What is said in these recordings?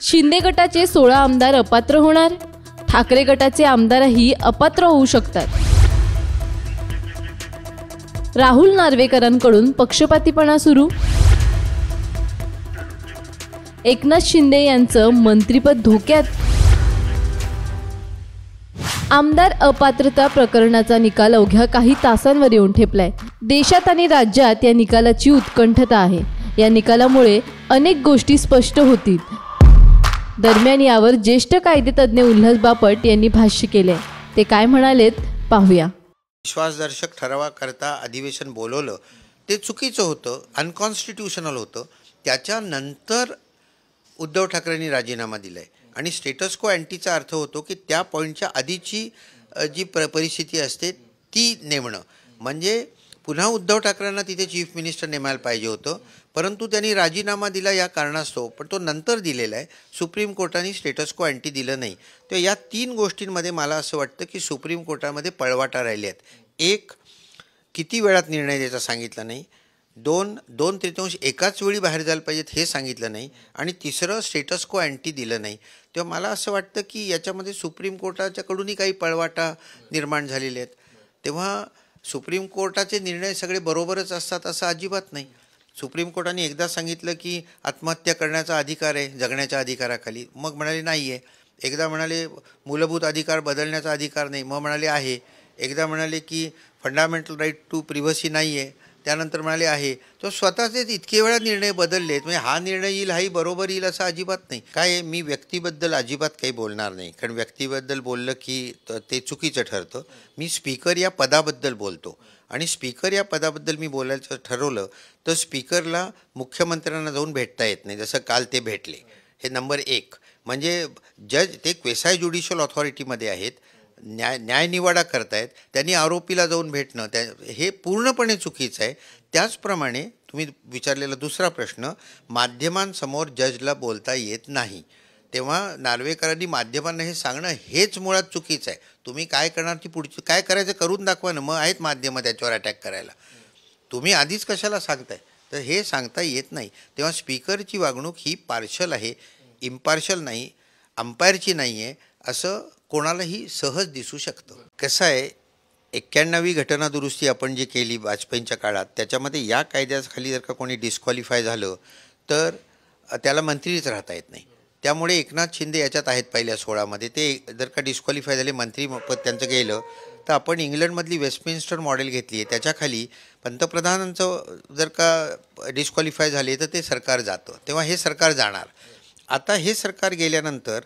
शिंदे गटाचे 16 आमदार अपात्र होणार, ठाकरे गटाचे आमदारही अपात्र होऊ शकतात। राहुल नार्वेकरांकडून पक्षपातीपणा सुरू, एकनाथ शिंदे यांचं मंत्रिपद धोक्यात। आमदार अपात्रता प्रकरणाचा निकाल अवघ्या काही तासांवर येऊन ठेपलाय। देशात आणि राज्यात या निकालाची उत्कंठता आहे। या निकालामुळे अनेक गोष्टी स्पष्ट होतील। दरम्यान यावर ज्येष्ठ कायदेतज्ञ उल्हास बापट यांनी भाष्य केले। ते काय म्हणालेत पाहूया। विश्वासदर्शक ठरावाकरता अधिवेशन बोलवलं ते चुकीचं होतं, अनकॉन्स्टिट्यूशनल होतं। त्याच्यानंतर उद्धव ठाकरेंनी राजीनामा दिलाय आणि स्टेटस को अँटीचा अर्थ होतो की त्या पॉईंटच्या आधीची जी परिस्थिती असते ती नेमणं, म्हणजे पुन्हा उद्धव ठाकरेंना तिथे चीफ मिनिस्टर नेमायला पाहिजे होतं, परंतु त्यांनी राजीनामा दिला या कारणास्तव, पण तो नंतर दिलेला आहे। सुप्रीम कोर्टाने स्टेटस को अँटी दिलं नाही। तर या तीन गोष्टींमध्ये मला असं वाटतं की सुप्रीम कोर्टामध्ये पळवाटा राहिले आहेत। एक, किती वेळात निर्णय द्यायचा सांगितलं नाही। दोन तृतीयांश एकाच वेळी बाहेर जायला पाहिजेत हे सांगितलं नाही। आणि तिसरं, स्टेटस को अँटी दिलं नाही। तेव्हा मला असं वाटतं की याच्यामध्ये सुप्रीम कोर्टाच्याकडूनही काही पळवाटा निर्माण झालेले आहेत। तेव्हा सुप्रीम कोर्टाचे निर्णय सगळे बरोबरच असतात असं अजिबात नाही। सुप्रीम कोर्टाने एकदा सांगितलं की आत्महत्या करण्याचा अधिकार आहे जगण्याच्या अधिकाराखाली, मग म्हणाले नाही आहे। एकदा म्हणाले मूलभूत अधिकार बदलण्याचा अधिकार नाही, मग म्हणाले आहे। एकदा म्हणाले की फंडामेंटल राईट टू प्रिव्हसी नाही आहे, त्यानंतर म्हणाले आहे। तो स्वतःचेच इतके वेळा निर्णय बदललेत, म्हणजे हा निर्णय येईल हाही बरोबर येईल असं अजिबात नाही। काय मी व्यक्तीबद्दल अजिबात काही बोलणार नाही, कारण व्यक्तीबद्दल बोललं की ते चुकीचं ठरतं। मी स्पीकर या पदाबद्दल बोलतो आणि स्पीकर या पदाबद्दल मी बोलायचं ठरवलं तर स्पीकरला मुख्यमंत्र्यांना जाऊन भेटता येत नाही, जसं काल ते भेटले। हे नंबर एक। म्हणजे जज ते क्वेसाय ज्युडिशियल ऑथॉरिटीमध्ये आहेत, न्यायनिवाडा करतायत, त्यांनी आरोपीला जाऊन भेटणं हे पूर्णपणे चुकीचं आहे। त्याचप्रमाणे तुम्ही विचारलेला दुसरा प्रश्न, माध्यमांसमोर जजला बोलता येत नाही, तेव्हा नार्वेकरांनी माध्यमांना हे सांगणं हेच मुळात चुकीचं आहे। तुम्ही काय करणार ती पुढची काय करायचं करून दाखवा ना, मग आहेत माध्यमं त्याच्यावर अटॅक करायला, तुम्ही आधीच कशाला सांगताय? तर हे सांगता येत नाही। तेव्हा स्पीकरची वागणूक ही पार्शल आहे, इम्पार्शल नाही, अंपायरची नाही आहे असं कोणालाही सहज दिसू शकतं। कसं आहे, 91वी घटना दुरुस्ती आपण जी केली वाजपेयींच्या काळात, त्याच्यामध्ये या कायद्याखाली जर का कोणी डिस्क्वालिफाय झालं तर त्याला मंत्रीच राहता येत नाही। त्यामुळे एकनाथ शिंदे याच्यात आहेत पहिल्या 16मध्ये। ते जर का डिस्क्वालिफाय झाले, मंत्रीपद त्यांचं गेलं, तर आपण इंग्लंडमधली वेस्टमिन्स्टर मॉडेल घेतली आहे, त्याच्याखाली पंतप्रधानांचं जर का डिस्क्वालिफाय झाले तर ते सरकार जातं, तेव्हा हे सरकार जाणार। आता हे सरकार गेल्यानंतर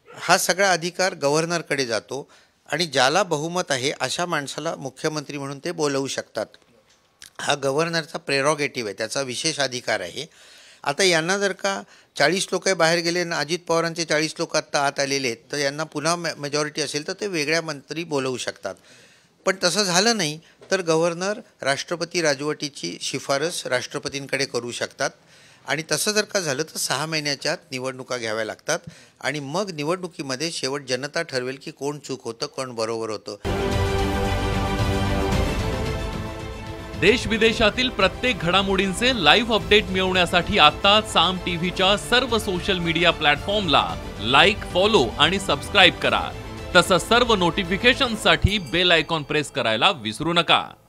हा सगळा अधिकार गव्हर्नरकडे जातो आणि ज्याला बहुमत आहे अशा माणसाला मुख्यमंत्री म्हणून ते बोलवू शकतात। हा गव्हर्नरचा प्रेरॉगेटिव्ह आहे, त्याचा विशेष अधिकार आहे। आता यांना जर का 40 लोक बाहेर गेले आणि अजित पवारांचे 40 लोक आत्ता आत आलेले आहेत, तर यांना पुन्हा मेजॉरिटी असेल तर ते वेगळ्या मंत्री बोलवू शकतात। पण तसं झालं नाही तर गव्हर्नर राष्ट्रपती राजवटीची शिफारस राष्ट्रपतींकडे करू शकतात आणि तसं जर का झालं तर 6 महिन्याच्या आत निवडणुका घ्याव्या लागतात आणि मग निवडणुकीमध्ये शेवट जनता ठरवेल की कोण चूक होतं कोण बरोबर होतं। देश विदेशातील प्रत्येक घडामोडींचे लाईव्ह अपडेट मिळवण्यासाठी आता साम टीव्हीच्या सर्व सोशल मीडिया प्लॅटफॉर्मला लाईक, फॉलो आणि सबस्क्राईब करा। तसंच सर्व नोटिफिकेशनसाठी बेल आयकॉन प्रेस करायला विसरू नका।